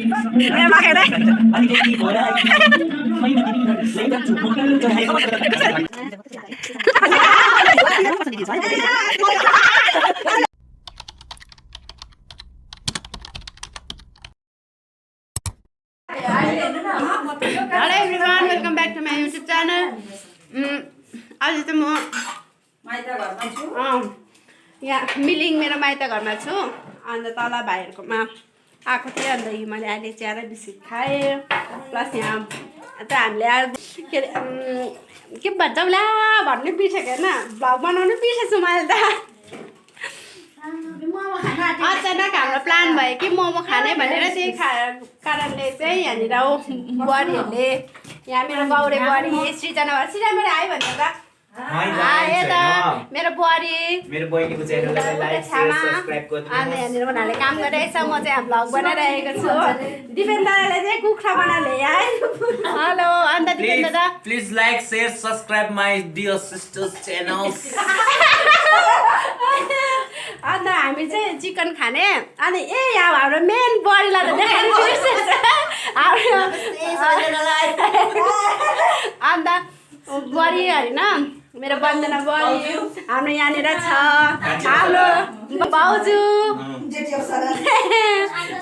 Hello everyone, welcome back to my YouTube channel. आज त म माइता घरमा छु यहाँ मिलिङ मेरो माइत घरमा छु अन्त तल भाइहरुकोमा आएको थिएँ अन्त मैले अहिले चिया र बिस्कुट खाएँ प्लस यहाँ त हामीले के भन्छ होला भन्ने बिर्सेको हैन भ्लग बनाउनु बिर्सेछु मैले त अचानक हाम्रो प्लान भयो कि मोमो खाने भनेर त्यही कारणले चाहिँ यहाँनिर बुहारीहरूले यहाँ मेरो गाउँरे बुहारी सृजना मेरो आयो भने त मेरो बुहारी मेरो बहिनीको च्यानललाई लाइक शेयर सब्स्क्राइब गर्नु अनि यहाँनिर उनीहरूले काम गरिरहेछ म चाहिँ भ्लग बनाइरहेको छु दिपेन दादाले चाहिँ कुखुरा बनाएर ल्याए हेलो अन्त दिपेन दादा please like share subscribe my dear sisters channels अन्त हामी चाहिँ चिकन खाने अनि यहाँ हाम्रो मेन बुहारीलाई त देखाउनु बिर्सेछ अन्त बुहारी होइन मेरो बन्दना बुहारी हाम्रो यहाँनिर छ हाम्रो भाउजू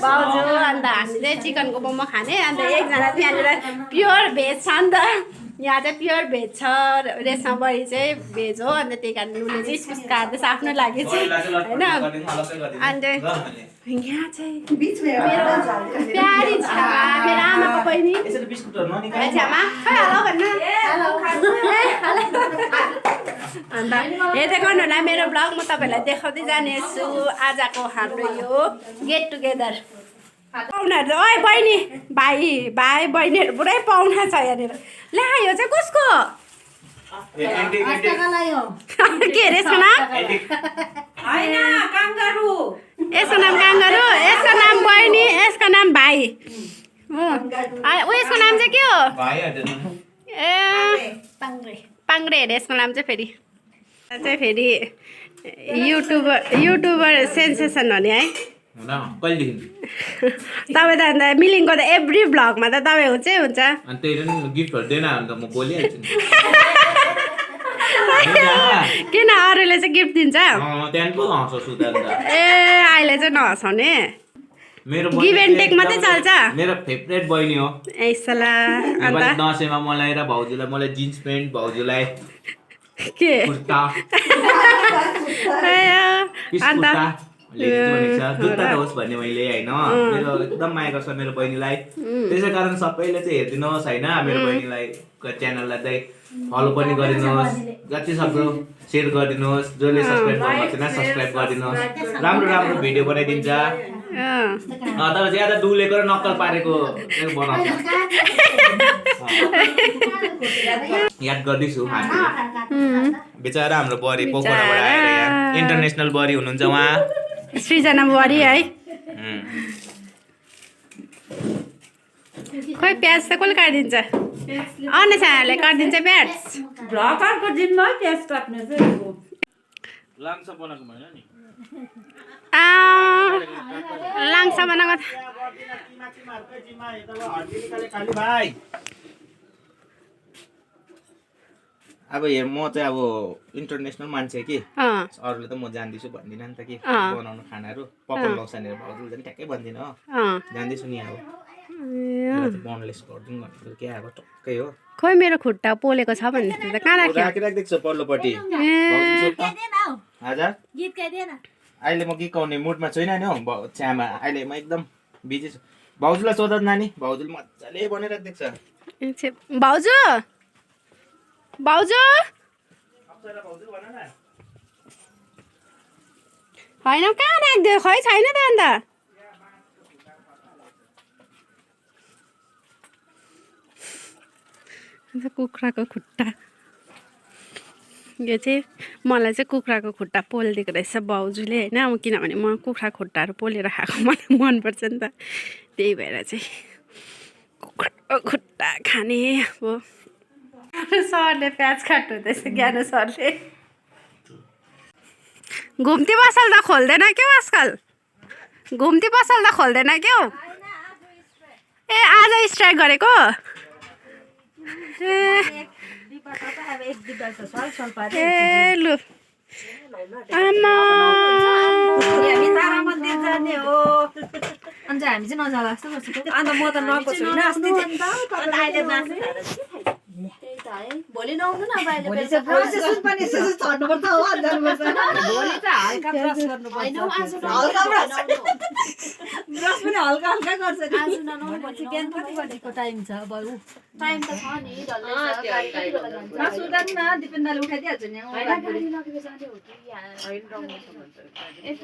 भाउजू अन्त हामी चाहिँ चिकनको मोमो खाने अन्त एकजना चाहिँ यहाँनिर प्योर भेज छ नि त यहाँ चाहिँ प्योर भेज छ रेसमा बढी चाहिँ भेज हो अन्त त्यही कारण उसले चाहिँ इस्कुस काट्दैछ आफ्नो लागि चाहिँ होइन अन्त यहाँ चाहिँ मेरो प्यारी छामा मेरो आमाको बहिनी छामा हेलो भन्नु अन्त हेर्दै गर्नु होला मेरो ब्लग म तपाईँहरूलाई देखाउँदै जानेछु आजको हाम्रो यो गेट टुगेदर पाहुनाहरू ओइ बहिनी भाइ बहिनीहरू पुरै पाहुना छ यहाँनिर ला यो चाहिँ कसको के अरे यसको नाम यसको नाम काङ्गारु यसको नाम बहिनी यसको नाम भाइ यसको नाम चाहिँ के हो ए पाङ्ग्रे अरे यसको नाम चाहिँ फेरि युट्युबर सेन्सेसन हो नि है तपाईँ त अन्त मिलिङको त एभ्री भ्लगमा त तपाईँ हुन्छ किन अरूले चाहिँ गिफ्ट दिन्छ ए अहिले चाहिँ नहसाउने गिभ एन्ड टेक मात्रै चल्छ मेरो फेभरेट बहिनी हो ए सला अन्त दसैँमा मलाई र भाउजूलाई जिन्स प्यान्ट भाउजूलाई के कुर्ता अन्त जुत्ता होस् भन्ने मैले होइन मेरो एकदम माया गर्छ मेरो बहिनीलाई त्यसै कारण सबैले चाहिँ हेरिदिनुहोस् होइन मेरो बहिनीलाई च्यानललाई चाहिँ फलो पनि गरिदिनुहोस् जति सक्दो सेयर गरिदिनुहोस् जसले सब्सक्राइब गर्नुभएको छैन सब्सक्राइब गरिदिनुहोस् राम्रो भिडियो बनाइदिन्छ तर ज्यादा डुलेको र नक्कल पारेको बनाउँछ याद गर्दैछु हामी बेचारा हाम्रो बुहारी पोखराबाट आएर यहाँ इन्टरनेसनल बुहारी हुनुहुन्छ उहाँ सृजना बुहारी है खोइ प्याज त कसले काटिदिन्छ अनसाले काटिदिन्छ प्याज भ्लगरको जिम्मा प्याज काट्ने चाहिँ लाङ्सा बनाएको भएन नि लाङ्सा बनाएको अब हेर म चाहिँ अब इन्टरनेसनल मान्छे कि अरूले त म जान्दैछु भन्दिनँ नि त कि बनाउनु खानाहरू पकाउनु लाउँछ नि भाउजूले पनि ठ्याक्कै भन्दिनँ हो जान्दैछु नि अब बोनलेस गरिदिउँ भनेको के अब टक्कै हो खोइ मेरो खुट्टा पोलेको छ भन्ने त कहाँ राखिराख्दैछ पल्लोपट्टि हजुर अहिले म गीत गाउने मुडमा छुइनँ नि हौ च्यामा अहिले म एकदम बिजी छु भाउजूलाई सोध नानी भाउजूले मजाले बनाइराख्दैछ भाउजू होइन कहाँ राख्दियो खै छैन त अन्त कुखुराको खुट्टा यो चाहिँ मलाई चाहिँ कुखुराको खुट्टा पोलिदिएको रहेछ भाउजूले होइन अब किनभने म कुखुरा खुट्टाहरू पोलेर खाएको मलाई मनपर्छ नि त त्यही भएर चाहिँ कुखुराको खुट्टा खाने अब सरले प्याज काट्नुहुँदैछ ज्ञानु सरले घुम्ती पसल त खोल्दैन क्या आजकल घुम्ती पसल त खोल्दैन क्या ए आज स्ट्राइक गरेको ए लु आमा अन्त हामी चाहिँ नजाला जस्तो गर्छ अन्त म त नएको छुइनँ अस्ति भोलि नआउनु न भोलि चाहिँ हल्का गर्छ बिहान कति बजेको टाइम छ टाइम त छ नि दिपेन्द्रले उठाइदिइहाल्छ नि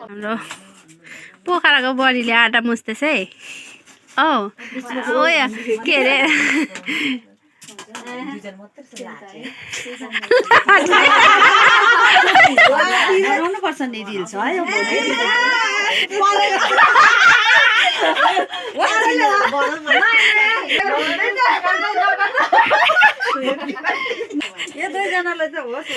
हाम्रो पोखराको बडीले आँटा मुस्दैछ है औ के अरे पर्छ नि रिल्स है यो दुईजनालाई चाहिँ होस्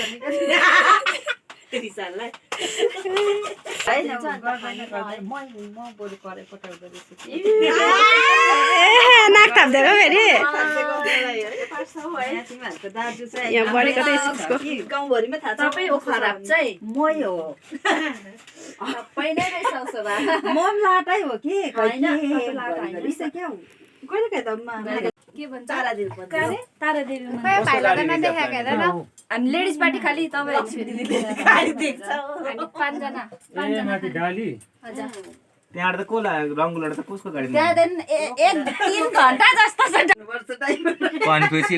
नाक थाप्दिएको फेरि दाजु चाहिँ यहाँ बढेको त स्कुसको गाउँभरिमा थाहा छ सबै खराब चाहिँ मै हो सबै नै रहेछ म लाटै हो कि कहिले त के भन्छ हामी लेडिज पार्टी खालि तपाईँ त्यहाँ त को रङ्गुलबाट त कसको गाडी त्यहाँदेखि 1-3 घन्टा जस्तो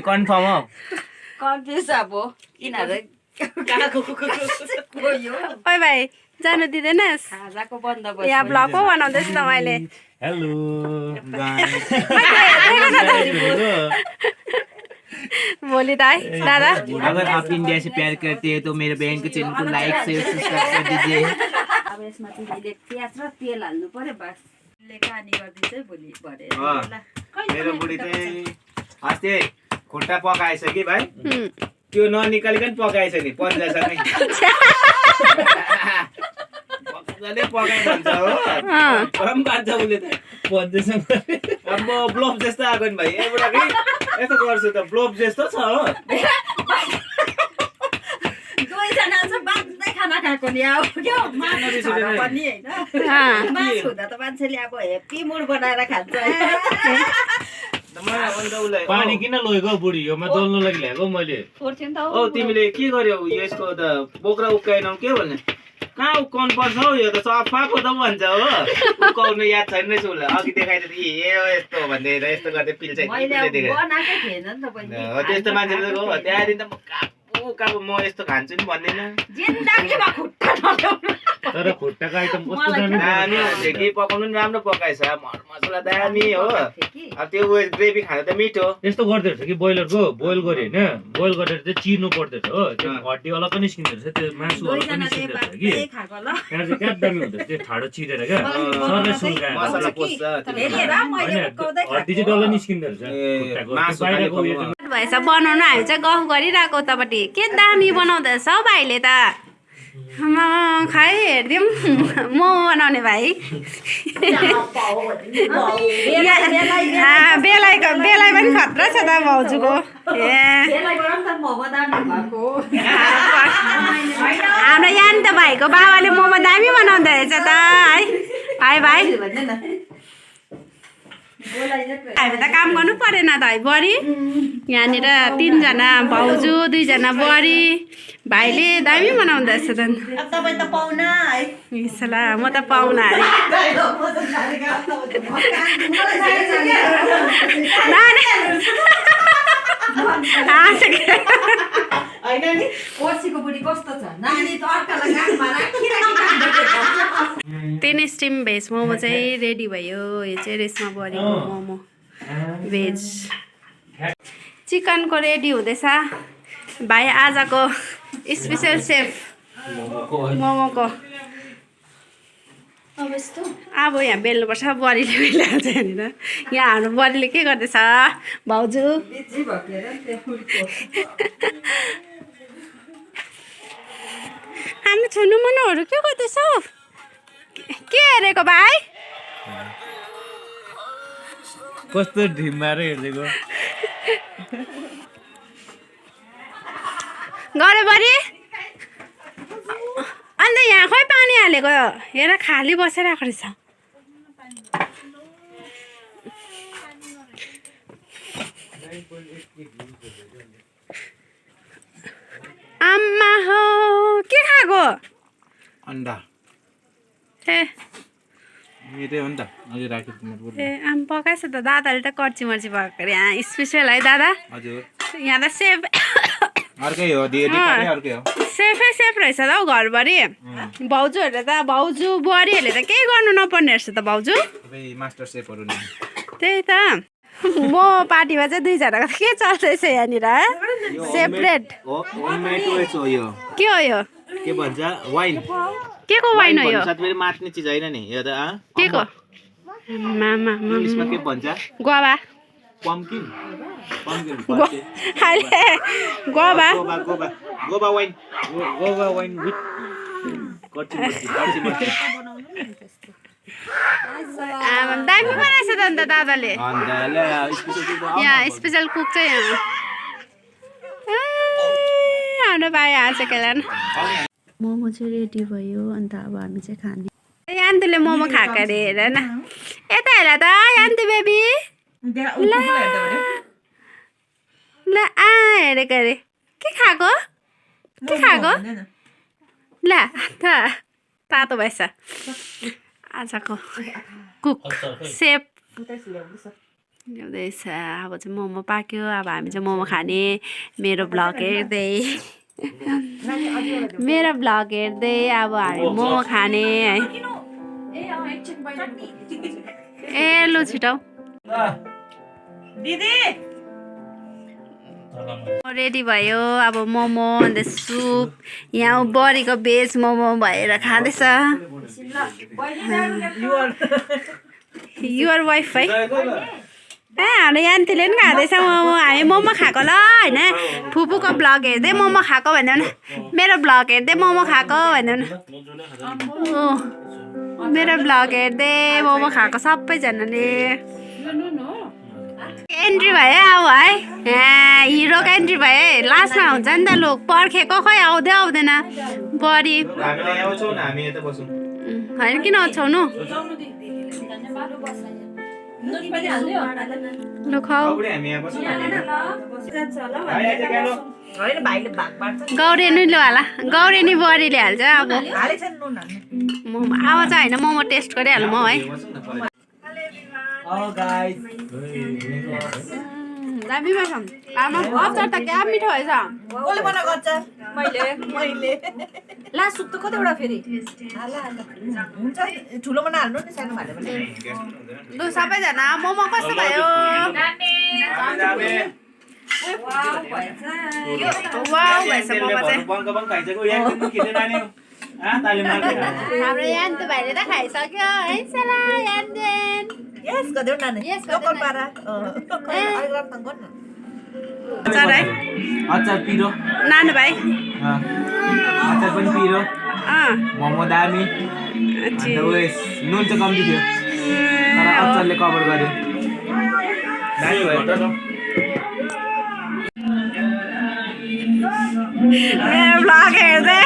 कन्फर्म हो कन्फ्युज अब यिनीहरू ओइ भाइ जानु दिँदैनस् खाजाको बन्दोबस्त यहाँ ब्लग पो बनाउँदैछु त मैले हेलो भोलि त है दादा अगर आप इंडिया से प्यार करते हैं तो मेरे बहन के चैनल को लाइक शेयर सब्सक्राइब कर दीजिए अब यसमा तिमीले प्याज र तेल हाल्नु पर्यो बस लेखानी गर्दिन्छ भोलि भरे मेरो बुढी चाहिँ अस्ति खुट्टा पकाएछ कि भाइ त्यो ननिकालिकन पकाएछ नि पन्जासँगै मजाले पकाइ भन्छ हो कम बान्छ उसले त पन्जासँग अब म ब्लोब जस्तो आएको नि भाइ एउटा कि यस्तो गर्छु त ब्लोब जस्तो छ हो दुईजना चाहिँ बाँच्दै खाना खाएको नि अब क्या मासु पनि होइन मासु हुँदा त मान्छेले अब हेप्पी मुड बनाएर खान्छ पानी किन लगेको बुढी यो म दल्नु लागि ल्याएको मैले ओ तिमीले के गर्यौ यसको त बोक्रा उक्काएनौ के भन्ने कहाँ उक्काउनु पर्छ हौ यो त सफा पो त भन्छ हो उक्काउनु याद छैन रहेछ उसलाई अघि देखाइदियो ए यस्तो भन्दै यस्तो गर्दै पिल्छ त्यस्तो मान्छेले हो त्यहाँदेखि त म काबु म यस्तो खान्छु नि भन्दैन तर खुट्टाको आइटम कस्तो दामी हुन्छ कि पकाउनु नि राम्रो पकाएछ मसला दामी हो अब त्यो ग्रेभी खाँदा त मिठो यस्तो गर्दो रहेछ कि बोइलरको बोइल गरे होइन बोइल गरेर चाहिँ चिर्नु पर्दछ हो त्यो हड्डी अलग निस्किँदो रहेछ त्यो मासु अलग निस्किँदो रहेछ कि त्यहाँ चाहिँ क्या दामी हुन्छ त्यो ठाडो चिरेर क्या सरले सुल्काएर हड्डी चाहिँ डल्लै निस्किँदो रहेछ खुट्टाको भएछ बनाउनु हामी चाहिँ गफ गरिरहेको उतापट्टि के दामी बनाउँदैछ हौ भाइले त खाइ हेरिदिउँ मोमो बनाउने भाइ बेलाइ पनि खतरा छ त भाउजूको हाम्रो यहाँ नि त भाइको बाबाले मोमो दामी बनाउँदो रहेछ त है भाइ हामी त काम गर्नु परेन त है बढी यहाँनिर 3 जना भाउजू 2 जना बढी भाइले दामी बनाउँदो रहेछ त तपाईँ त पाहुना है इसला म त पाहुना तीन स्टिम भेज मोमो चाहिँ रेडी भयो यो चाहिँ रेसमा बढेको मोमो भेज चिकनको रेडी हुँदैछ भाइ आजको स्पेसल सेफ मोमोको अब यहाँ बेल्नुपर्छ बडीले बेलाउँछ यहाँनिर यहाँ हाम्रो बडीले के गर्दैछ भाउजू हामी छुनु मनाहरू के गर्दैछ के हेरेको भाइ कस्तो ढिम्मा र हेर्देको गरेबरी अन्त यहाँ खोइ पानी हालेको हेर खाली बसिरहेको रहेछ आम्मा हो के खाएको अन्डा ए मिठै हो नि त अझै राखिदिनु ए आम पकाएछ त दादाले त कर्ची मर्ची पकाएको अरे यहाँ स्पेसल है दादा हजुर यहाँ त सेफ अर्कै हो दिएरी पनि अर्कै हो सेफै सेफ रहेछ त हौ घरभरि भाउजूहरूले त भाउजू बुहारीहरूले त केही गर्नु नपर्ने रहेछ त भाउजू सबै मास्टर सेफहरू नि त्यही त म पार्टीमा चाहिँ दुईजनाको के चल्दैछ यहाँनिर सेपरेट होममेड उयस हो यो के हो यो के भन्छ वाइन के को वाइन हो यो साथै माट्ने चिज होइन नि यो त के को मामा इङ्ग्लिसमा के भन्छ गुवा पम्किन पम्किन अहिले गुवा गोबा गोबा गोबा वाइन गोबा वाइन विथ कर्ची दामी बनाएछ त अन्त दादाले यहाँ स्पेसल कुक चाहिँ यहाँ हाम्रो भाइ आएको केलन मोमो चाहिँ रेडी भयो अन्त अब हामी चाहिँ खाने यान्तुले मोमो खाएको अरे हेर न यता हेर त यान्तु बेबी ल आ हेरेको अरे के खाएको ल तातो भएछ आजको कुक सेफ ल्याउँदैछ अब चाहिँ मोमो पाक्यो अब हामी चाहिँ मोमो खाने मेरो ब्लग हेर्दै अब हामी मोमो खाने है ए लु छिटो रेडी भयो अब मोमो अन्त सुप यहाँ बडीको भेज मोमो भएर खाँदैछ युवर वाइफ है ए हाम्रो यान्तीले पनि खाँदैछ मोमो हामी मोमो खाएको ल होइन फुपूको ब्लग हेर्दै मोमो खाएको भन्यो भने मेरो ब्लग हेर्दै मोमो खाएको भन्यो भने मेरो ब्लग हेर्दै मोमो खाएको सबैजनाले एन्ट्री भयो अब है हिरोको एन्ट्री भयो है लास्टमा हुन्छ नि त लोक पर्खेको खोइ आउँदैन बडी होइन किन ओछ्याउनु लु खाऊ गौरेनी लु होला गौरेनी बडीले हाल्छ अब मोमो अब चाहिँ होइन मोमो टेस्ट गरिहालौँ म है दामी भएछ आमा अचार त क्या मिठो भएछ कसले बनाएको अचार मैले ला सुप त कतिवटा फेरि हुन्छ ठुलो बना हाल्नु नि सानो भाले भने लु सबैजना मोमो कस्तो भयो वाउ भएछ मोमो चाहिँ हाम्रो यान्तु भाइले त खाइसक्यो है सला यान्देन यस गदेऊ नानी यस लोकल पारा अचार है अचार पिरो नानु भाइ अचार पनि पिरो मोमो दामी अन्त उयस नुन चाहिँ कम्ती थियो तर अचारले कभर गर्यो दामी भयो त मेरो ब्लग हेर्दै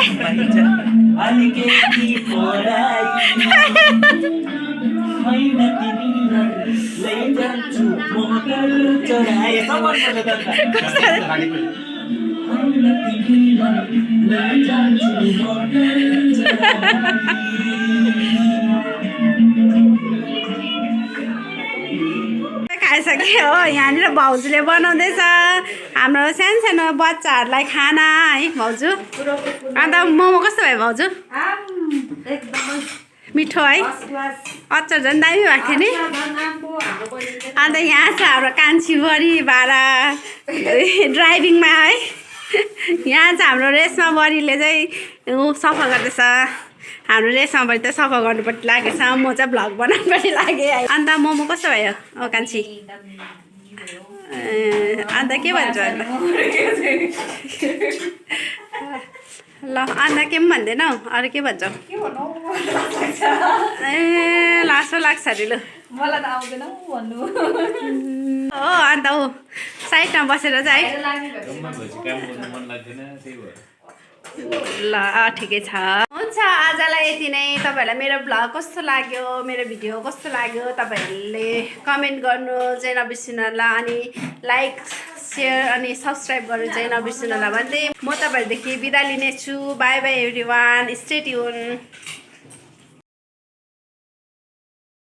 खाइसक्यो हो यहाँनिर भाउजूले बनाउँदैछ हाम्रो सानो सानो बच्चाहरूलाई खाना है भाउजू अन्त मोमो कस्तो भयो भाउजू मिठो है अचार झन् दामी भएको थियो नि अन्त यहाँ छ हाम्रो कान्छी बडी भाडा ड्राइभिङमा है यहाँ चाहिँ हाम्रो रेसमा बडीले चाहिँ सफा गर्दैछ हाम्रो रेसमा बडी त सफा गर्नुपट्टि लागेछ म चाहिँ भ्लग बनाउनुपट्टि लागेँ है अन्त मोमो कस्तो भयो ओ कान्छी अन्त के भन्छ अन्त ल अन्त के पनि भन्दैनौ अरू के भन्छौ के भन्नु ए लासो लाग्छ अरे लु मलाई त आउँदैन भन्नु हो अन्त ऊ साइडमा बसेर चाहिँ है काम गर्नु मन लाग्दैन त्यही भएर ल ठिकै छ हुन्छ आजलाई यति नै तपाईँहरूलाई मेरो भ्लग कस्तो लाग्यो मेरो भिडियो कस्तो लाग्यो तपाईँहरूले कमेन्ट गर्नु चाहिँ नबिर्सिनु होला अनि लाइक सेयर अनि सब्सक्राइब गर्नु चाहिँ नबिर्सिनु होला भन्दै म तपाईँहरूदेखि बिदा लिनेछु bye bye everyone stay tune